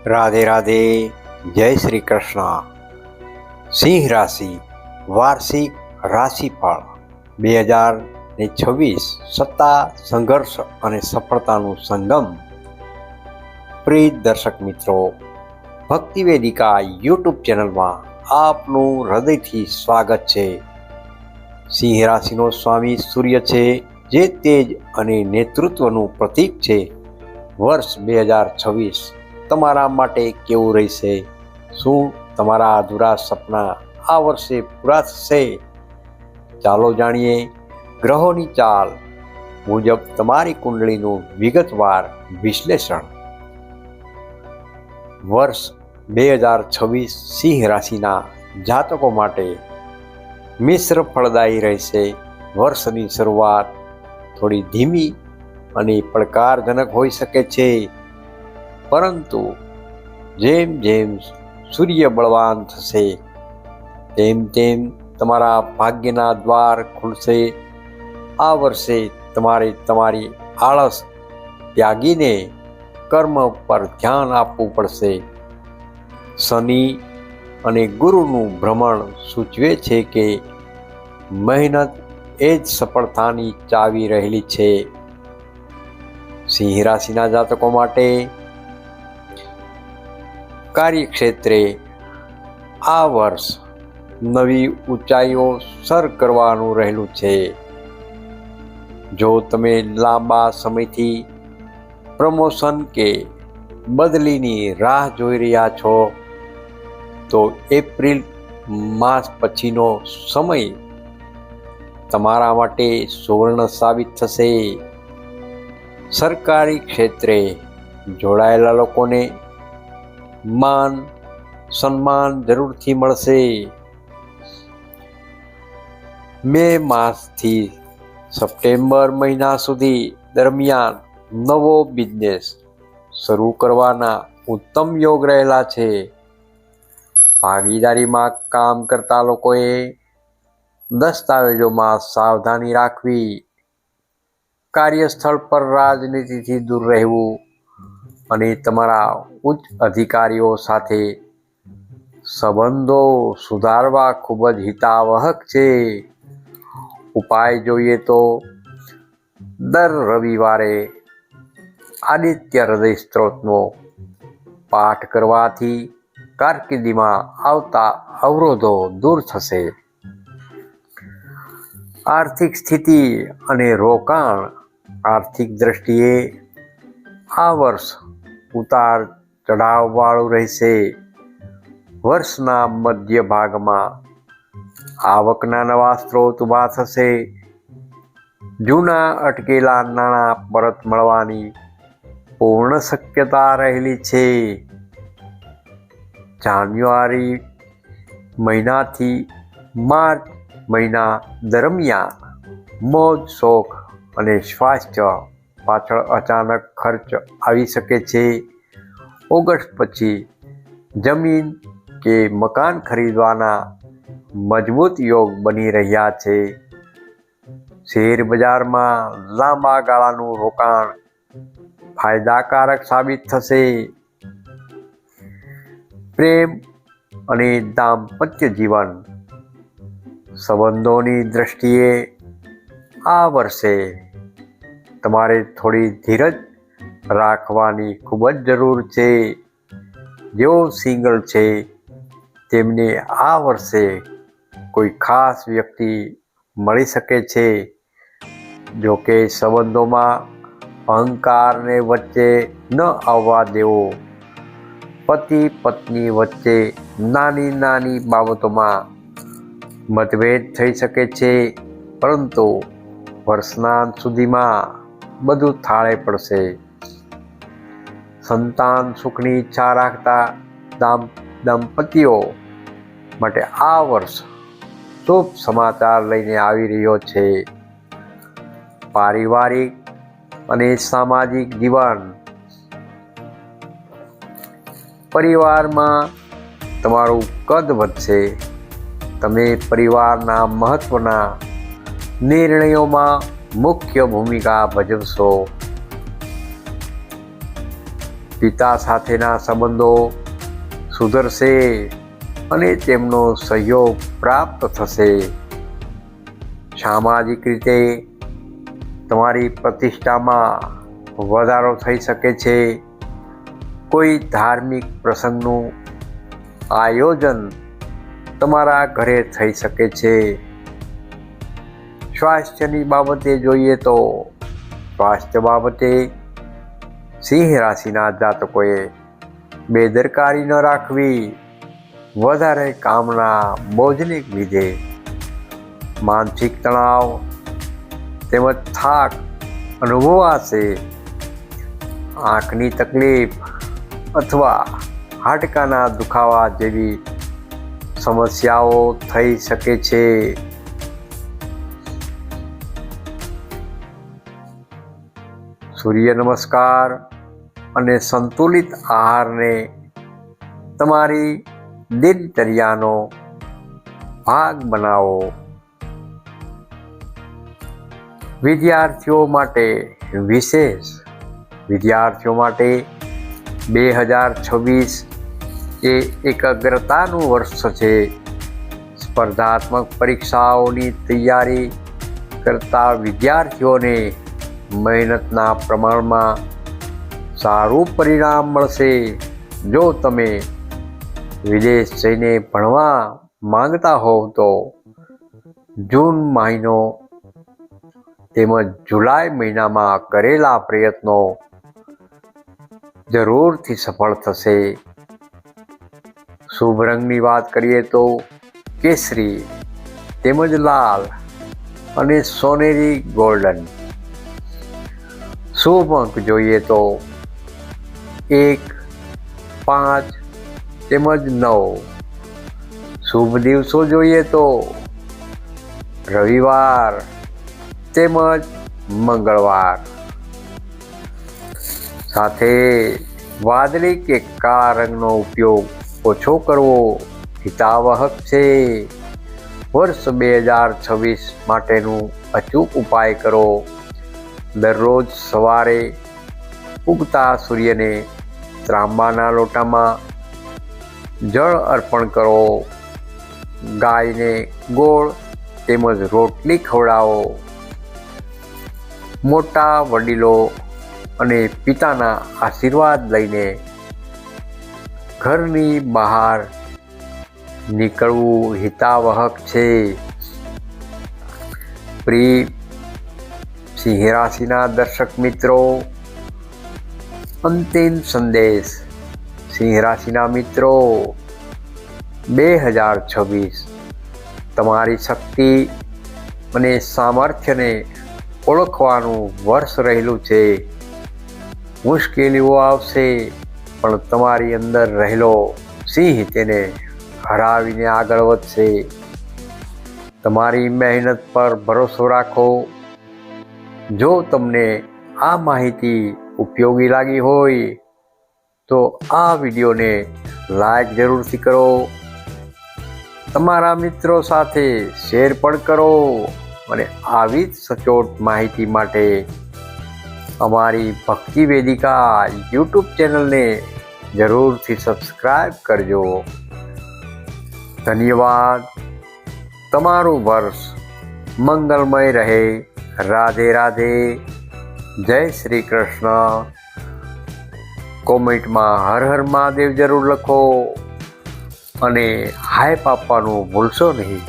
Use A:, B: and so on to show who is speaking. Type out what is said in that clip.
A: રાધે રાધે. જય શ્રી કૃષ્ણ. સિંહ રાશિ વાર્ષિક રાશિફળ 2026. સત્તા, સંઘર્ષ અને સફળતાનું સંગમ. પ્રિય દર્શક મિત્રો, ભક્તિ વેદિકા યુટ્યુબ ચેનલમાં આપનું હૃદયથી સ્વાગત છે. સિંહ રાશિનો સ્વામી સૂર્ય છે, જે તેજ અને નેતૃત્વનું પ્રતીક છે. વર્ષ 2026 તમારા માટે કેવું રહેશે? શું તમારા અધૂરા સપના આ વર્ષે પૂરા થશે? ચાલો જાણીએ ગ્રહોની ચાલ મુજબ તમારી કુંડળીનું વિગતવાર વિશ્લેષણ. વર્ષ 2026 સિંહ રાશિના જાતકો માટે મિશ્ર ફળદાયી રહેશે. વર્ષની શરૂઆત થોડી ધીમી અને પડકારજનક હોઈ શકે છે, પરંતુ જેમ જેમ સૂર્ય બળવાન થશે તેમ તેમ તમારા ભાગ્યના દ્વાર ખુલશે. આ વર્ષે તમારે તમારી આળસ ત્યાગીને કર્મ પર ધ્યાન આપવું પડશે. શનિ અને ગુરુનું ભ્રમણ સૂચવે છે કે મહેનત એ જ સફળતાની ચાવી રહેલી છે. સિંહ રાશિના જાતકો માટે કાર્યક્ષેત્રે આ વર્ષ નવી ઊંચાઈઓ સર કરવાનું રહેલું છે. જો તમે લાંબા સમયથી પ્રમોશન કે બદલીની રાહ જોઈ રહ્યા છો, તો એપ્રિલ માસ પછીનો સમય તમારા માટે સુવર્ણ સાબિત થશે. સરકારી ક્ષેત્રે જોડાયેલા લોકોને માન સન્માન જરૂરથી મળશે. મે માસથી સપ્ટેમ્બર મહિના સુધી દરમિયાન નવો બિઝનેસ શરૂ કરવાના ઉત્તમ યોગ રહેલા છે. ભાગીદારીમાં કામ કરતા લોકોએ દસ્તાવેજોમાં સાવધાની રાખવી, કાર્યસ્થળ પર રાજનીતિથી દૂર રહેવું અને તમારા ઉચ્ચ અધિકારીઓ સાથે સંબંધો સુધારવા ખૂબ જ હિતાવહક છે. ઉપાય જોઈએ તો દર રવિવારે આદિત્ય હૃદય સ્ત્રોતનો પાઠ કરવાથી કારકિર્દીમાં આવતા અવરોધો દૂર થશે. આર્થિક સ્થિતિ અને રોકાણ. આર્થિક દ્રષ્ટિએ આ વર્ષ ઉતાર ચઢાવવાળું રહેશે. વર્ષના મધ્ય ભાગમાં આવકના નવા સ્ત્રોત ઊભા થશે. જૂના અટકેલા નાણાં પરત મળવાની પૂર્ણ શક્યતા રહેલી છે. જાન્યુઆરી મહિનાથી માર્ચ મહિના દરમિયાન મોજ શોખ અને સ્વાસ્થ્ય પાછળ અચાનક ખર્ચ આવી શકે છે. ઓગસ્ટ પછી જમીન કે મકાન ખરીદવાના મજબૂત યોગ બની રહ્યા છે. શેર બજારમાં લાંબા ગાળાનું રોકાણ ફાયદાકારક સાબિત થશે. પ્રેમ અને દાંપત્ય જીવન. સંબંધોની દ્રષ્ટિએ આ વર્ષે તમારે થોડી ધીરજ રાખવાની ખૂબ જ જરૂર છે. જેઓ સિંગલ છે તેમને આ વર્ષે કોઈ ખાસ વ્યક્તિ મળી શકે છે. જો કે સંબંધોમાં અહંકારને વચ્ચે ન આવવા દેવો. પતિ પત્ની વચ્ચે નાની નાની બાબતોમાં મતભેદ થઈ શકે છે, પરંતુ વર્ષના અંત સુધીમાં બધું થાળે પડશે. સંતાન સુખની ઈચ્છા રાખતા દંપતીઓ માટે આ વર્ષ શુભ સમાચાર લઈને આવી રહ્યો છે. પારિવારિક અને સામાજિક જીવન. પરિવારમાં તમારું કદ વધશે. તમે પરિવારના મહત્વના નિર્ણયોમાં મુખ્ય ભૂમિકા ભજવશો. પિતા સાથેના સંબંધો સુધરશે અને તેમનો સહયોગ પ્રાપ્ત થશે. સામાજિક રીતે તમારી પ્રતિષ્ઠામાં વધારો થઈ શકે છે. કોઈ ધાર્મિક પ્રસંગનું આયોજન તમારા ઘરે થઈ શકે છે. સ્વાસ્થ્યની બાબતે જોઈએ તો સ્વાસ્થ્ય બાબતે સિંહ રાશિના જાતકોએ બેદરકારી ન રાખવી. વધારે કામના બોજને લીધે માનસિક તણાવ તેમજ થાક અનુભવાશે. આંખની તકલીફ અથવા હાડકાના દુખાવા જેવી સમસ્યાઓ થઈ શકે છે. સૂર્ય નમસ્કાર અને સંતુલિત આહારને તમારી દિનચર્યાનો ભાગ બનાવો. વિદ્યાર્થીઓ માટે વિશેષ. વિદ્યાર્થીઓ માટે 2026 એ એકાગ્રતાનું વર્ષ છે. સ્પર્ધાત્મક પરીક્ષાઓની તૈયારી કરતા વિદ્યાર્થીઓને મહેનતના પ્રમાણમાં સારું પરિણામ મળશે. જો તમે વિદેશ જઈને ભણવા માંગતા હોવ તો જૂન મહિનો તેમજ જુલાઈ મહિનામાં કરેલા પ્રયત્નો જરૂરથી સફળ થશે. શુભ રંગની વાત કરીએ તો કેસરી તેમજ લાલ અને સોનેરી ગોલ્ડન. શુભ અંક જોઈએ તો 1, 5 તેમજ 9. શુભ દિવસો જોઈએ તો રવિવાર તેમજ મંગળવાર. સાથે વાદળી કે કાળા રંગનો ઉપયોગ ઓછો કરવો હિતાવહક છે. વર્ષ 2026 માટેનું અચૂક ઉપાય કરો. દરરોજ સવારે ઉગતા સૂર્યને ત્રાંબાના લોટામાં જળ અર્પણ કરો. ગાયને ગોળ તેમજ રોટલી ખવડાવો. મોટા વડીલો અને પિતાના આશીર્વાદ લઈને ઘરની બહાર નીકળવું હિતાવહક છે. પ્રિય સિંહ રાશિના દર્શક મિત્રો, અંતિમ સંદેશ. સિંહ રાશિના મિત્રો, 2026 તમારી શક્તિ અને સામર્થ્યને ઓળખવાનું વર્ષ રહેલું છે. મુશ્કેલીઓ આવશે પણ તમારી અંદર રહેલો સિંહ તેને હરાવીને આગળ વધશે. તમારી મહેનત પર ભરોસો રાખો. જો તમને આ માહિતી ઉપયોગી લાગી હોય તો આ વિડીયોને લાઈક જરૂરથી કરો. તમારા મિત્રો સાથે શેર પણ કરો અને આવી જ સચોટ માહિતી માટે અમારી ભક્તિ વેદિકા યુટ્યુબ ચેનલને જરૂરથી સબસ્ક્રાઈબ કરજો. ધન્યવાદ. તમારું વર્ષ મંગલમય રહે. રાધે રાધે. જય શ્રી કૃષ્ણ. કોમેન્ટમાં હર હર મહાદેવ જરૂર લખો અને હાઈપ આપવાનું ભૂલશો નહીં.